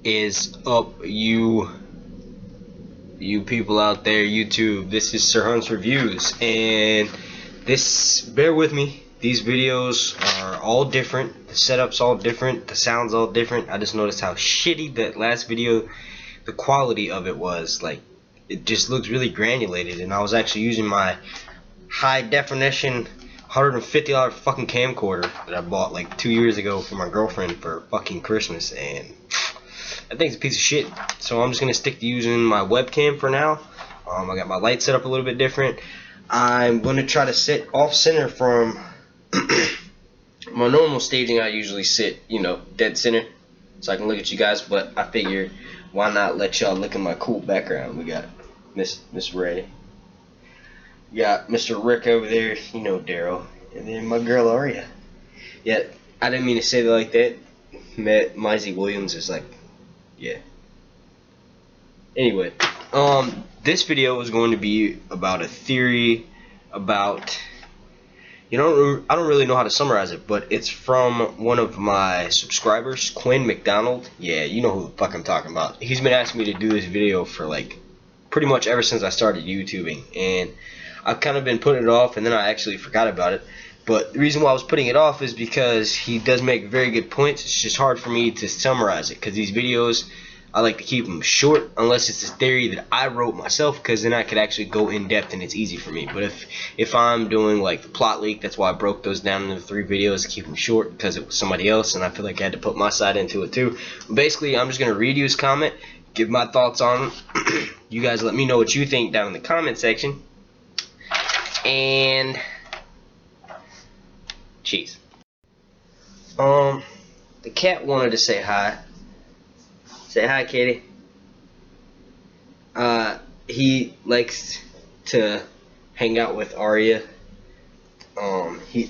Is up, you people out there, YouTube? This is Sir Hunt's Reviews, and bear with me, these videos are all different, the setup's all different, the sound's all different. I just noticed how shitty that last video, the quality of it was. Like, it just looks really granulated, and I was actually using my high definition $150 fucking camcorder that I bought like 2 years ago for my girlfriend for fucking Christmas, and that thing's a piece of shit. So I'm just gonna stick to using my webcam for now. I got my light set up a little bit different. I'm gonna try to sit off center from my normal staging. I usually sit, you know, dead center, so I can look at you guys. But I figured, why not let y'all look at my cool background? We got Miss Ray. We got Mr. Rick over there, you know, Daryl, and then my girl Aria. Yeah, I didn't mean to say that like that. Maisie Williams is like, yeah. Anyway, this video is going to be about a theory about, I don't really know how to summarize it, but it's from one of my subscribers, Quinn Mcdonald. Yeah, you know who the fuck I'm talking about. He's been asking me to do this video for like pretty much ever since I started YouTubing, and I've kind of been putting it off, and then I actually forgot about it. But the reason why I was putting it off is because he does make very good points. It's just hard for me to summarize it, because these videos, I like to keep them short unless it's a theory that I wrote myself, because then I could actually go in depth and it's easy for me. But if I'm doing like the plot leak, that's why I broke those down into 3 videos to keep them short, because it was somebody else and I feel like I had to put my side into it too. Basically, I'm just going to read you his comment, give my thoughts on it. You guys let me know what you think down in the comment section. And jeez. The cat wanted to say hi. Say hi, Kitty. He likes to hang out with Arya.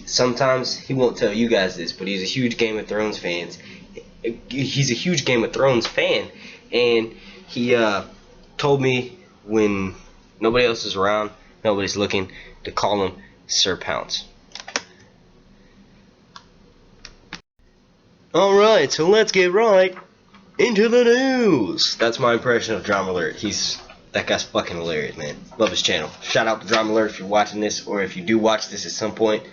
Sometimes he won't tell you guys this, but he's a huge Game of Thrones fan. He's a huge Game of Thrones fan, and he told me when nobody else is around, nobody's looking, to call him Sir Pounce. Alright, so let's get right into the news. That's my impression of Drama Alert. That guy's fucking hilarious, man. Love his channel. Shout out to Drama Alert if you're watching this, or if you do watch this at some point.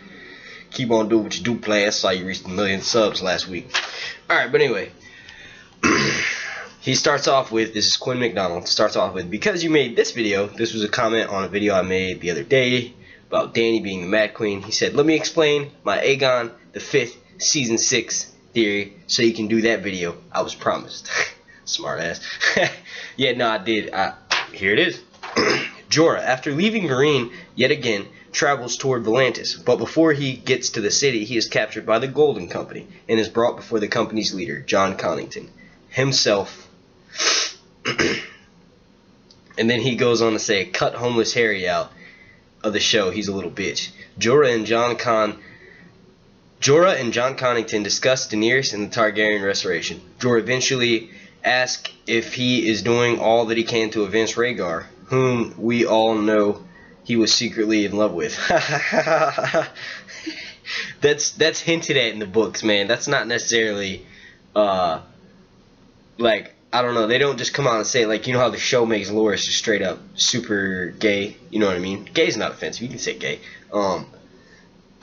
Keep on doing what you do, play. I saw you reached 1 million subs last week. Alright, but anyway. He starts off with, this is Quinn Mcdonald, starts off with, because you made this video. This was a comment on a video I made the other day about Dany being the Mad Queen. He said, let me explain my Aegon the 5th season 6 theory so you can do that video. I was promised. Smart ass. Yeah, no, I did. Here it is. Jorah, after leaving Meereen yet again, travels toward Volantis, but before he gets to the city, he is captured by the Golden Company and is brought before the company's leader, Jon Connington himself. And then he goes on to say, cut homeless Harry out of the show, he's a little bitch. Jorah and Jon Connington discuss Daenerys and the Targaryen restoration. Jorah eventually asks if he is doing all that he can to avenge Rhaegar, whom we all know he was secretly in love with. That's hinted at in the books, man. That's not necessarily like, I don't know, they don't just come out and say, like, you know how the show makes Loras just straight up super gay, you know what I mean? Gay's not offensive, you can say gay. I'm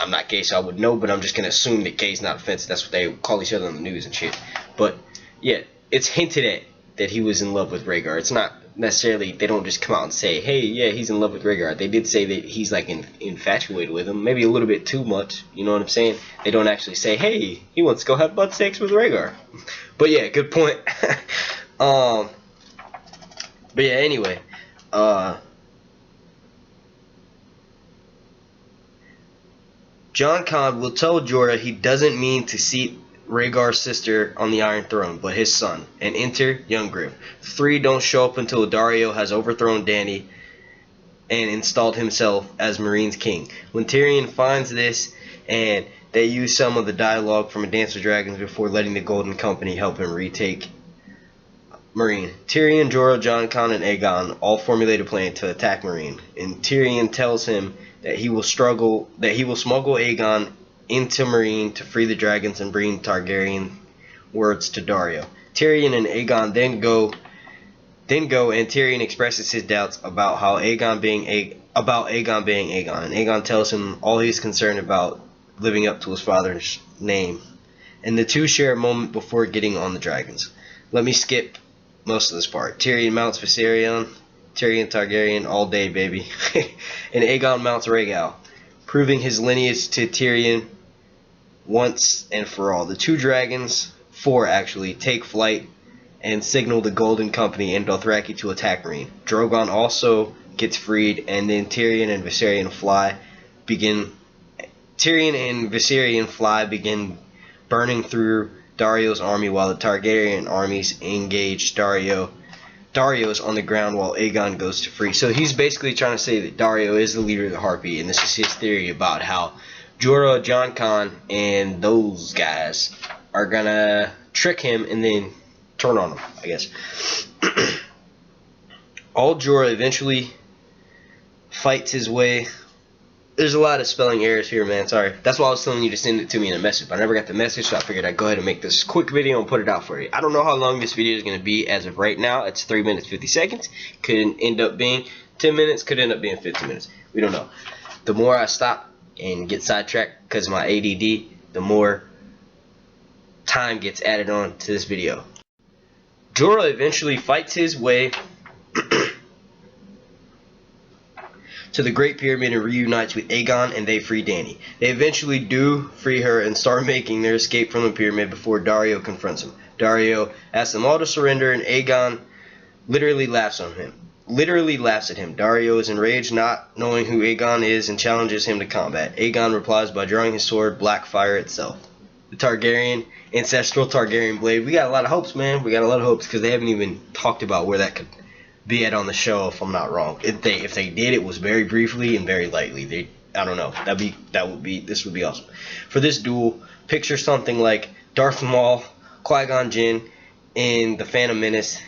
not gay, so I would know, but I'm just gonna assume that gay's not offensive. That's what they call each other on the news and shit. But yeah, it's hinted at that he was in love with Rhaegar. It's not necessarily, they don't just come out and say, hey, yeah, he's in love with Rhaegar. They did say that he's like infatuated with him, maybe a little bit too much, you know what I'm saying? They don't actually say, hey, he wants to go have butt sex with Rhaegar. But yeah, good point. But yeah, anyway, Jon Con will tell Jorah he doesn't mean to seat Rhaegar's sister on the Iron Throne, but his son, and enter young Griff. 3 don't show up until Daario has overthrown Dany and installed himself as Meereen's king. When Tyrion finds this, and they use some of the dialogue from A Dance with Dragons before letting the Golden Company help him retake Meereen. Tyrion, Jorah, Jon Con, and Aegon all formulate a plan to attack Meereen, and Tyrion tells him that he will smuggle Aegon into Meereen to free the dragons and bring Targaryen words to Daario. Tyrion and Aegon then go and Tyrion expresses his doubts about Aegon being Aegon, and Aegon tells him all he's concerned about living up to his father's name. And the two share a moment before getting on the dragons. Let me skip most of this part. Tyrion mounts Tyrion Targaryen all day, baby. And Aegon mounts Rhaegal, proving his lineage to Tyrion once and for all. The two dragons, four actually, take flight and signal the Golden Company and Dothraki to attack Meereen. Drogon also gets freed, and then Tyrion and Viserion begin burning through Dario's army, while the Targaryen armies engage Dario's on the ground while Aegon goes to free. So he's basically trying to say that Daario is the leader of the Harpy, and this is his theory about how Jorah, Jon Con, and those guys are gonna trick him and then turn on him, I guess. All Jorah eventually fights his way. There's a lot of spelling errors here, man. Sorry. That's why I was telling you to send it to me in a message. But I never got the message, so I figured I'd go ahead and make this quick video and put it out for you. I don't know how long this video is going to be as of right now. It's 3 minutes 50 seconds. Could end up being 10 minutes. Could end up being 15 minutes. We don't know. The more I stop and get sidetracked because of my ADD, the more time gets added on to this video. Jorah eventually fights his way to the Great Pyramid and reunites with Aegon, and they free Dany. They eventually do free her and start making their escape from the pyramid before Daario confronts him. Daario asks them all to surrender, and Aegon literally laughs at him. Daario is enraged, not knowing who Aegon is, and challenges him to combat. Aegon replies by drawing his sword, Blackfire itself. The ancestral Targaryen blade. We got a lot of hopes, man. We got a lot of hopes, because they haven't even talked about where that could be at on the show, if I'm not wrong. If they did, it was very briefly and very lightly. I don't know. This would be awesome. For this duel, picture something like Darth Maul, Qui-Gon Jinn, in The Phantom Menace.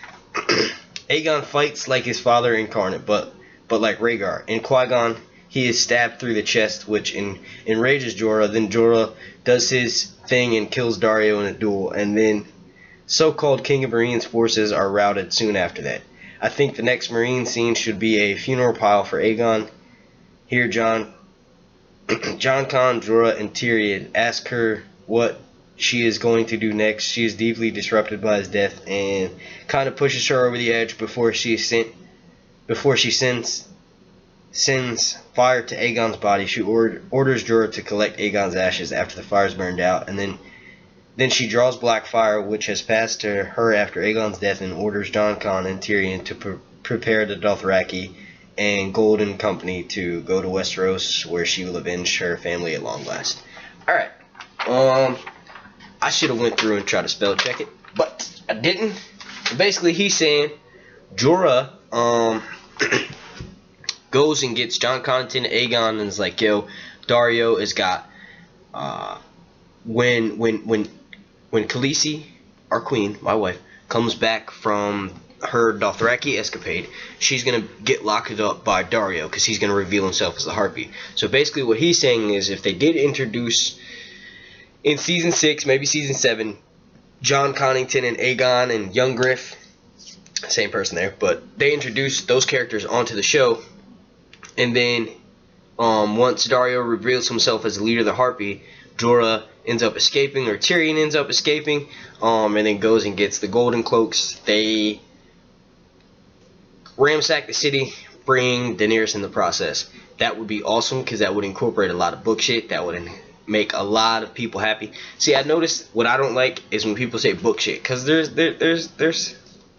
Aegon fights like his father incarnate, but like Rhaegar. In Qui-Gon, he is stabbed through the chest, which enrages Jorah. Then Jorah does his thing and kills Daario in a duel, and then so-called King of Meereen's forces are routed soon after that. I think the next Meereen scene should be a funeral pile for Aegon. Here, Jon Con, Jorah, and Tyrion ask her what she is going to do next. She is deeply disrupted by his death and kind of pushes her over the edge before she sends fire to Aegon's body. She orders Jorah to collect Aegon's ashes after the fire's burned out, and then she draws Blackfire, which has passed to her after Aegon's death, and orders Jon Con and Tyrion to prepare the Dothraki and Golden Company to go to Westeros, where she will avenge her family at long last. Alright. I should have went through and tried to spell check it, but I didn't. Basically, he's saying Jorah goes and gets Jon Con and Aegon and is like, yo, Daario has got when Khaleesi, our queen, my wife, comes back from her Dothraki escapade, she's going to get locked up by Daario because he's going to reveal himself as the Harpy. So basically what he's saying is, if they did introduce in Season 6, maybe Season 7, Jon Connington and Aegon and Young Griff, same person there, but they introduced those characters onto the show, and then once Daario reveals himself as the leader of the Harpy, Jorah ends up escaping, or Tyrion ends up escaping, and then goes and gets the Golden Cloaks. They ransack the city, bring Daenerys in the process. That would be awesome, because that would incorporate a lot of book shit. That would make a lot of people happy. See, I noticed what I don't like is when people say book shit, because there's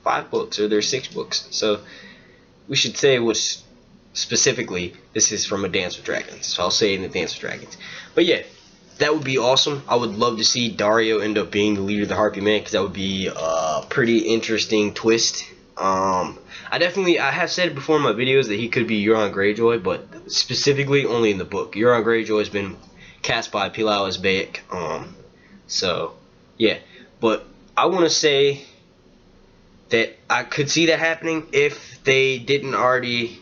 5 books, or there's 6 books. So we should say what's specifically, this is from A Dance with Dragons. So I'll say in A Dance with Dragons. But yeah, that would be awesome. I would love to see Daario end up being the leader of the Harpy Man, because that would be a pretty interesting twist. I have said it before in my videos that he could be Euron Greyjoy, but specifically only in the book. Euron Greyjoy has been cast by Pilou Asbæk. So yeah, but I want to say that I could see that happening if they didn't already,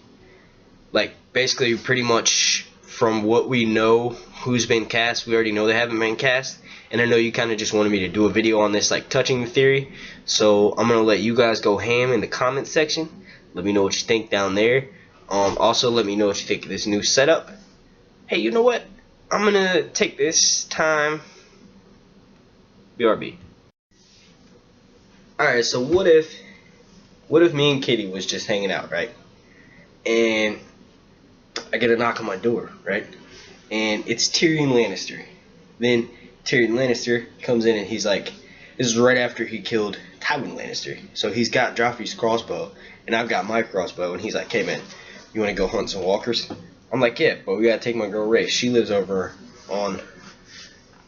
like, basically pretty much from what we know who's been cast. We already know they haven't been cast, and I know you kind of just wanted me to do a video on this, like touching the theory. So I'm gonna let you guys go ham in the comment section. Let me know what you think down there. Also let me know what you think of this new setup. Hey, you know what? I'm gonna take this time. BRB. Alright, so what if me and Kitty was just hanging out, right? And I get a knock on my door, right? And it's Tyrion Lannister. Then Tyrion Lannister comes in and he's like, this is right after he killed Tywin Lannister. So he's got Joffrey's crossbow, and I've got my crossbow, and he's like, hey man, you wanna go hunt some walkers? I'm like, yeah, but we gotta take my girl Ray. She lives over on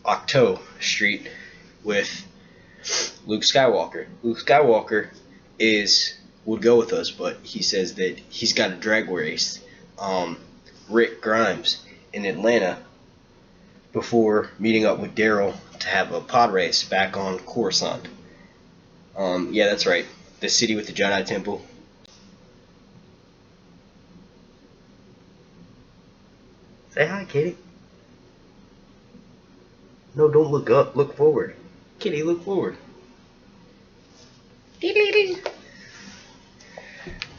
Octo Street with Luke Skywalker. Luke Skywalker would go with us, but he says that he's got a drag race, Rick Grimes, in Atlanta before meeting up with Daryl to have a pod race back on Coruscant. Yeah, that's right, the city with the Jedi Temple. Say hi, Kitty. No, don't look up. Look forward. Kitty, look forward.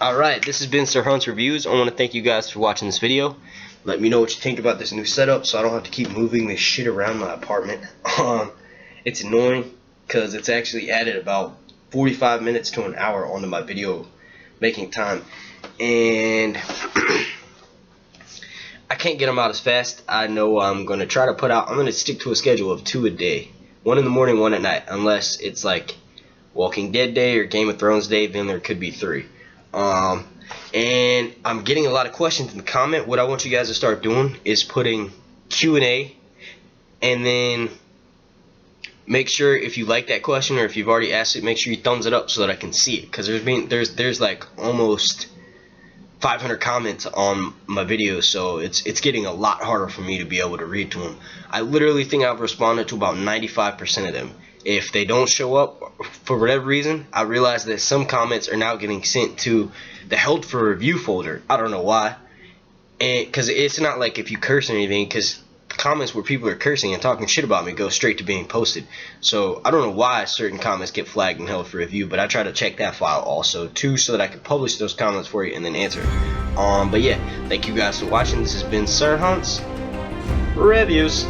Alright, this has been Sir Hunt's Reviews. I want to thank you guys for watching this video. Let me know what you think about this new setup so I don't have to keep moving this shit around my apartment. It's annoying because it's actually added about 45 minutes to an hour onto my video making time. And I can't get them out as fast. I know I'm going to try to put out, I'm going to stick to a schedule of 2 a day. 1 in the morning, 1 at night. Unless it's like Walking Dead Day or Game of Thrones Day, then there could be 3. And I'm getting a lot of questions in the comment. What I want you guys to start doing is putting Q&A, and then make sure if you like that question or if you've already asked it, make sure you thumbs it up so that I can see it, because there's like almost 500 comments on my videos, so it's getting a lot harder for me to be able to read to them. I literally think I've responded to about 95% of them. If they don't show up for whatever reason, I realize that some comments are now getting sent to the held for review folder. I don't know why, and because it's not like if you curse or anything, because comments where people are cursing and talking shit about me go straight to being posted. So I don't know why certain comments get flagged and held for review, but I try to check that file also too, so that I can publish those comments for you and then answer it. But yeah, thank you guys for watching. This has been Sir Hunt's Reviews.